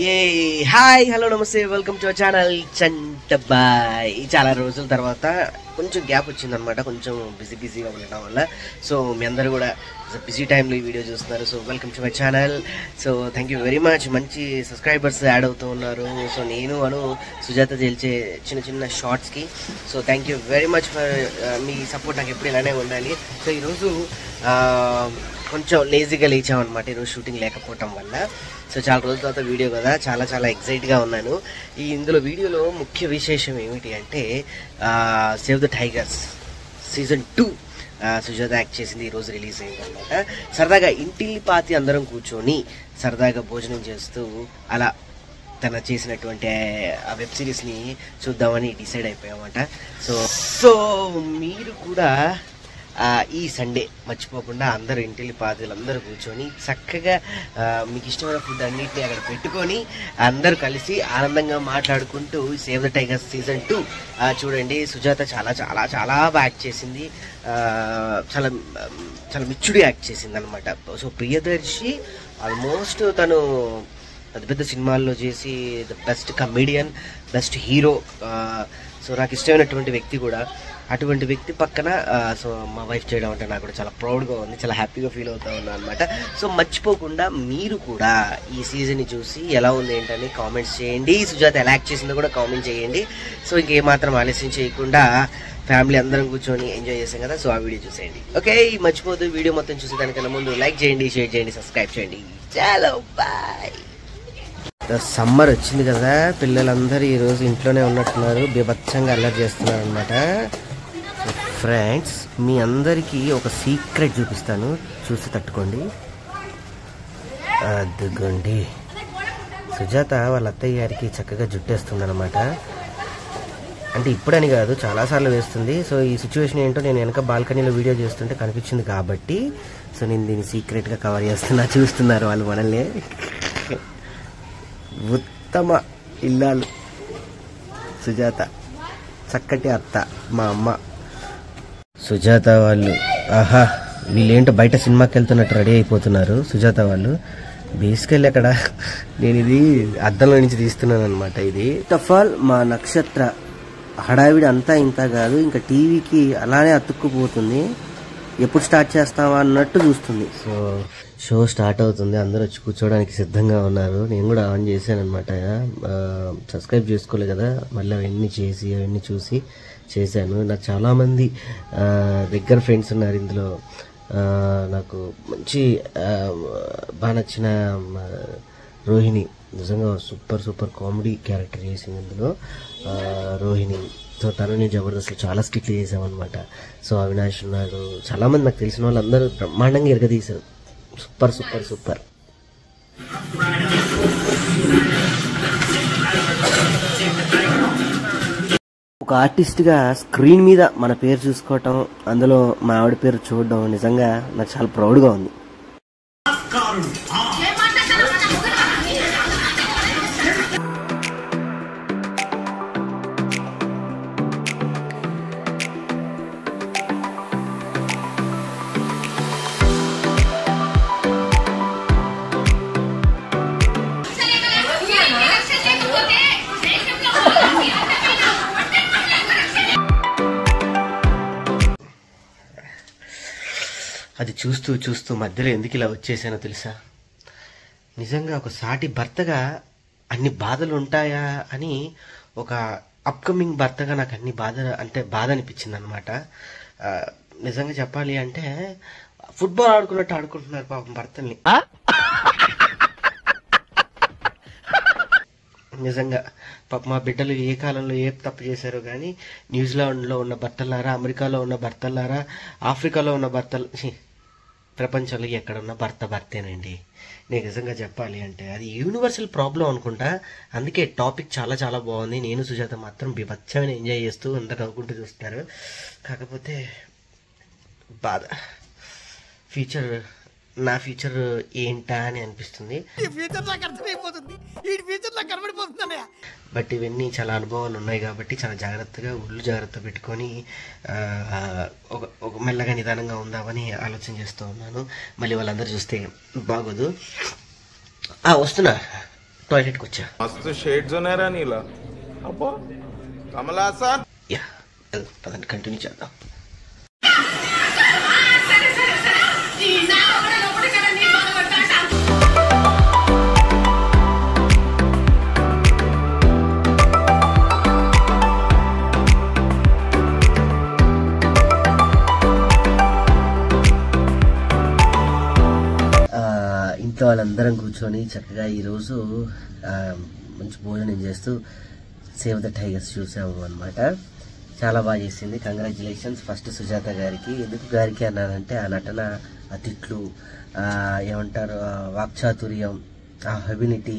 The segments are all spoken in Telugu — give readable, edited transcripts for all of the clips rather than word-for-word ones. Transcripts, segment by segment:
ఏ హాయ్ హలో నమస్తే welcome to our channel Chantabai. చాలా రోజుల తర్వాత కొంచెం గ్యాప్ వచ్చిందనమాట, కొంచెం బిజీగా ఉండటం వల్ల. సో మీ అందరూ కూడా బిజీ టైంలో ఈ వీడియో చూస్తున్నారు. So welcome to my channel. So thank you very much. మంచి సబ్స్క్రైబర్స్ యాడ్ అవుతూ ఉన్నారు. సో నేను సుజాత చేల్చే చిన్న షార్ట్స్కి so thank you very much for మీ సపోర్ట్. నాకు ఎప్పుడు ఇలానే ఉండాలి. సో ఈరోజు కొంచెం లేజీగా లేచామన్నమాట, ఈరోజు షూటింగ్ లేకపోవటం వల్ల. సో చాలా రోజుల తర్వాత వీడియో కదా, చాలా ఎక్సైట్గా ఉన్నాను. ఇందులో వీడియోలో ముఖ్య విశేషం ఏమిటి అంటే save the tigers season 2 Sujatha act చేసింది, ఈరోజు రిలీజ్ అయిందనమాట. సరదాగా ఇంటిల్లిపాతి అందరం కూర్చొని సరదాగా భోజనం చేస్తూ అలా తన చేసినటువంటి ఆ వెబ్ సిరీస్ని చూద్దామని డిసైడ్ అయిపోయామన్నమాట. సో మీరు కూడా ఈ సండే మర్చిపోకుండా అందరూ ఇంటిల్లిపాతులందరూ కూర్చొని చక్కగా మీకు ఇష్టమైన ఫుడ్ అన్నింటినీ అక్కడ పెట్టుకొని అందరూ కలిసి ఆనందంగా మాట్లాడుకుంటూ సేవ్ ద టైగర్స్ సీజన్ 2 చూడండి. సుజాత చాలా బాగా యాక్ట్ చేసింది, చాలా మిచ్చుడి యాక్ట్ చేసింది అనమాట. సో ప్రియదర్శి ఆల్మోస్ట్ తను పెద్ద సినిమాల్లో చేసి the best comedian, best hero. So నాకు ఇష్టమైనటువంటి వ్యక్తి కూడా, అటువంటి వ్యక్తి పక్కన సో మా వైఫ్ చేయడం అంటే నాకు కూడా చాలా ప్రౌడ్గా ఉంది, చాలా హ్యాపీగా ఫీల్ అవుతా ఉన్నాను అనమాట. సో మర్చిపోకుండా మీరు కూడా ఈ సీజన్ని చూసి ఎలా ఉంది ఏంటని కామెంట్స్ చేయండి. సుజాత ఎలా యాక్ట్ చేసిందో కూడా కామెంట్ చేయండి. సో ఇంకేమాత్రం ఆలస్యం చేయకుండా ఫ్యామిలీ అందరం కూర్చొని ఎంజాయ్ చేసాం కదా, సో ఆ వీడియో చూసేయండి. ఓకే, మర్చిపోదు వీడియో మొత్తం చూసే దానికన్నా ముందు లైక్ చేయండి, షేర్ చేయండి, సబ్స్క్రైబ్ చేయండి. చలో బాయ్. సమ్మర్ వచ్చింది కదా, పిల్లలందరూ ఈరోజు ఇంట్లోనే ఉన్నట్టున్నారు, బీభత్సంగా అల్లరి చేస్తున్నారు అనమాట. ఫ్రెండ్స్, మీ అందరికీ ఒక సీక్రెట్ చూపిస్తాను, చూసి తట్టుకోండి. అదిగోండి, సుజాత వాళ్ళ అత్తయ్య గారికి చక్కగా జుట్టేస్తుంది అనమాట. అంటే ఇప్పుడని కాదు, చాలాసార్లు వేస్తుంది. సో ఈ సిచ్యువేషన్ ఏంటో నేను వెనక బాల్కనీలో వీడియో చేస్తుంటే కనిపించింది కాబట్టి సో నేను దీన్ని సీక్రెట్గా కవర్ చేస్తున్నా. చూస్తున్నారు వాళ్ళు మనల్ని. ఉత్తమ ఇల్లాలు సుజాత, చక్కటి అత్త మా అమ్మ. సుజాత వాళ్ళు ఆహా, వీళ్ళేంటో బయట సినిమాకి వెళ్తున్నట్టు రెడీ అయిపోతున్నారు. సుజాత వాళ్ళు బేసికల్లీ అక్కడ నేను ఇది అద్దంలో నుంచి తీస్తున్నాను అనమాట. ఇది టఫాల్ మా నక్షత్ర హడావిడి అంతా ఇంత కాదు, ఇంకా టీవీకి అలానే అతుక్కుపోతుంది. ఎప్పుడు స్టార్ట్ చేస్తావా అన్నట్టు చూస్తుంది. సో షో స్టార్ట్ అవుతుంది, అందరూ వచ్చి కూర్చోవడానికి సిద్ధంగా ఉన్నారు. నేను కూడా ఆన్ చేశాను అనమాట. సబ్స్క్రైబ్ చేసుకోలేదు కదా, మళ్ళీ అవన్నీ చూసి చేశాను. నాకు చాలామంది దగ్గర ఫ్రెండ్స్ ఉన్నారు ఇందులో. నాకు మంచి బాగా నచ్చిన రోహిణి, నిజంగా సూపర్ కామెడీ క్యారెక్టర్ చేసింది ఇందులో రోహిణి. సో తనని జబర్దస్త్ చాలా స్ట్రిక్ట్లీ చేసామన్నమాట. సో అవినాష్ ఉన్నాడు, చాలామంది నాకు తెలిసిన వాళ్ళు అందరూ బ్రహ్మాండంగా ఎరగదీశారు. సూపర్. ఒక ఆర్టిస్ట్గా స్క్రీన్ మీద మన పేరు చూసుకోవటం, అందులో మా ఆవిడ పేరు చూడడం నిజంగా నాకు చాలా ప్రౌడ్గా ఉంది. అది చూస్తూ మధ్యలో ఎందుకు ఇలా వచ్చేసానో తెలుసా? నిజంగా ఒక సాటి భర్తగా అన్ని బాధలు ఉంటాయా అని, ఒక అప్కమింగ్ భర్తగా నాకు అన్ని బాధ అనిపించింది అనమాట. నిజంగా చెప్పాలి అంటే ఫుట్బాల్ ఆడుకున్నట్టు ఆడుకుంటున్నారు పాపం భర్తల్ని. నిజంగా పాప మా బిడ్డలు ఏ కాలంలో ఏ తప్పు చేశారో కానీ, న్యూజిలాండ్లో ఉన్న భర్తలారా, అమెరికాలో ఉన్న భర్తలారా, ఆఫ్రికాలో ఉన్న భర్తలు, ప్రపంచంలో ఎక్కడున్న భర్తేనండి. నేను నిజంగా చెప్పాలి అంటే అది యూనివర్సల్ ప్రాబ్లం అనుకుంటా. అందుకే టాపిక్ చాలా బాగుంది. నేను సుజాత మాత్రం బీభత్సమైన ఎంజాయ్ చేస్తూ అందరు నవ్వుకుంటూ చూస్తారు. కాకపోతే బాధ, నా ఫ్యూచర్ ఏంటా అని అనిపిస్తుంది. బట్ ఇవన్నీ చాలా అనుభవాలు ఉన్నాయి కాబట్టి చాలా జాగ్రత్తగా జాగ్రత్త పెట్టుకొని ఒక మెల్లగా నిదానంగా ఉందామని ఆలోచన చేస్తూ ఉన్నాను. మళ్ళీ వాళ్ళందరూ చూస్తే బాగోదు. వస్తున్నా, టాయిలెట్కి వచ్చా. మస్తు షేడ్స్ ఉన్నారా నీలా. అబ్బా కమలాసన్. యా పదండి కంటిన్యూ చేద్దాం. ఇంట్లో వాళ్ళందరం కూర్చొని చక్కగా ఈరోజు మంచి భోజనం చేస్తూ సేవ్ ద టైగర్స్ చూసాము అనమాట. చాలా బాగా చేసింది. కంగ్రాచులేషన్స్ ఫస్ట్ సుజాత గారికి. ఎందుకు గారికి అన్నానంటే ఆ నటన, ఆ తిట్లు, ఏమంటారు వాక్చాతుర్యం, ఆ అబిలిటీ,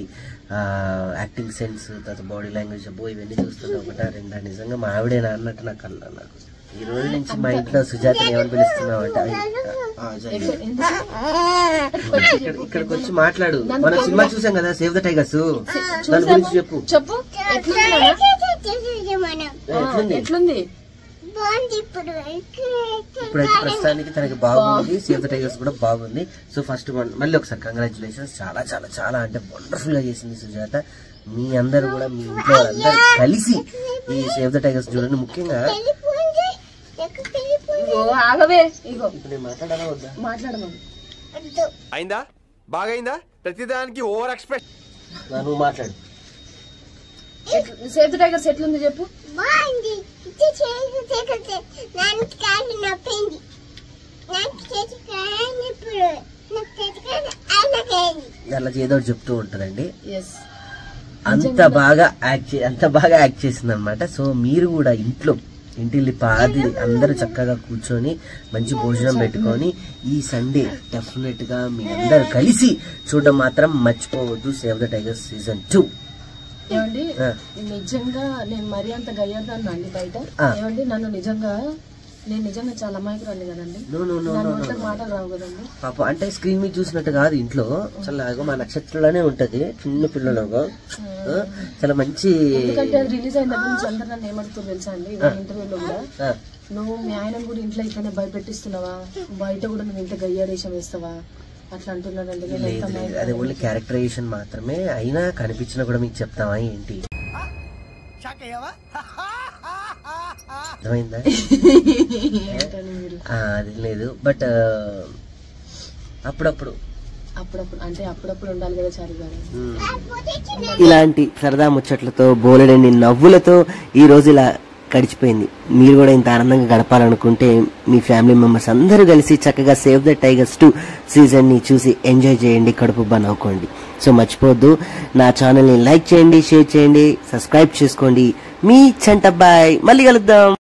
యాక్టింగ్ సెన్స్, తర్వాత బాడీ లాంగ్వేజ్, అబ్బో ఇవన్నీ చూస్తుంటే ఒకటా రెండా నిజంగా మా ఆవిడేనా అన్నట్టు నాకు అన్నా. నాకు ఈ రోజు నుంచి మా ఇంట్లో సుజాతని ఏమని పిలుస్తున్నావు అంటే ఇక్కడికి వచ్చి మాట్లాడు. మనం సినిమా చూసాం కదా సేవ్ ద టైగర్స్, దాని గురించి చెప్పు. ఎట్లుంది ఇప్పుడైతే ప్రస్తుతానికి తనకి బాగుంది. సేవ్ ద టైగర్స్ కూడా బాగుంది. సో ఫస్ట్ మళ్ళీ ఒకసారి కంగ్రాచులేషన్స్. చాలా చాలా చాలా అంటే వండర్ఫుల్ గా చేసింది సుజాత. మీ అందరు కూడా మీ ఇంట్లో అందరు కలిసి ఈ సేవ్ ద టైగర్స్ చూడండి. ముఖ్యంగా మాట్లాడాలా వద్దా? అయిందా బాగైందా? ప్రతిదానికి ఓవర్ ఎక్స్పెక్ట్. నువ్వు మాట్లాడు. సేవ్ ద టైగర్స్ ఎట్లుంది చెప్పు. అలా ఏదో చెప్తూ ఉంటదండి. అంత బాగా యాక్ట్ చేసింది అనమాట. సో మీరు కూడా ఇంటిల్లి పాది అందరూ చక్కగా కూర్చొని మంచి భోజనం పెట్టుకొని ఈ సండే డెఫినెట్ గా మీ అందరు కలిసి చూడడం మాత్రం మర్చిపోవద్దు. Save the tigers season 2. ఏమండి నిజంగా నేను మరీ అంత గయ్యాడదాన్ని అండి బయట. ఏమండి నేను నిజంగా చాలా అమాయకురాలి కదండి. మాటలు రావు కదండి పాప. అంటే స్క్రీన్ మీద చూసినట్టు కాదు, ఇంట్లో చాలా మా నక్షత్రంలోనే ఉంటది. చిన్న పిల్లలుగా చాలా మంచి. ఎందుకంటే అది రిలీజ్ అయిన దగ్గర నుంచి అందరు నన్ను ఏమడుతుంది తెలుసా అండి, ఇంటర్వ్యూలో కూడా నువ్వు మీ ఆయన కూడా ఇంట్లో ఇట్లనే భయపెట్టిస్తున్నావా, బయట కూడా నువ్వు ఇంత గయ్యాడేషం వేస్తావా అట్లా అంటున్నానండి. అది ఓన్లీ క్యారెక్టరైజేషన్ మాత్రమే. అయినా కనిపించినా కూడా మీకు చెప్తావా ఏంటి? అర్థమైందా? అది లేదు. బట్ అప్పుడప్పుడు అంటే అప్పుడప్పుడు ఉండాలి కదా చాలు గారు. ఇలాంటి సరదా ముచ్చట్లతో బోలెడన్ని నవ్వులతో ఈ రోజు ఇలా గడిచిపోయింది. మీరు కూడా ఇంత ఆనందంగా గడపాలనుకుంటే మీ ఫ్యామిలీ మెంబర్స్ అందరూ కలిసి చక్కగా సేవ్ ద టైగర్స్ 2 సీజన్ ని చూసి ఎంజాయ్ చేయండి, కడుపుబ్బా నవ్వుకోండి. సో మర్చిపోవద్దు, నా ఛానల్ ని లైక్ చేయండి, షేర్ చేయండి, సబ్స్క్రైబ్ చేసుకోండి. మీ చంటబ్బాయ్. మళ్ళీ కలుద్దాం.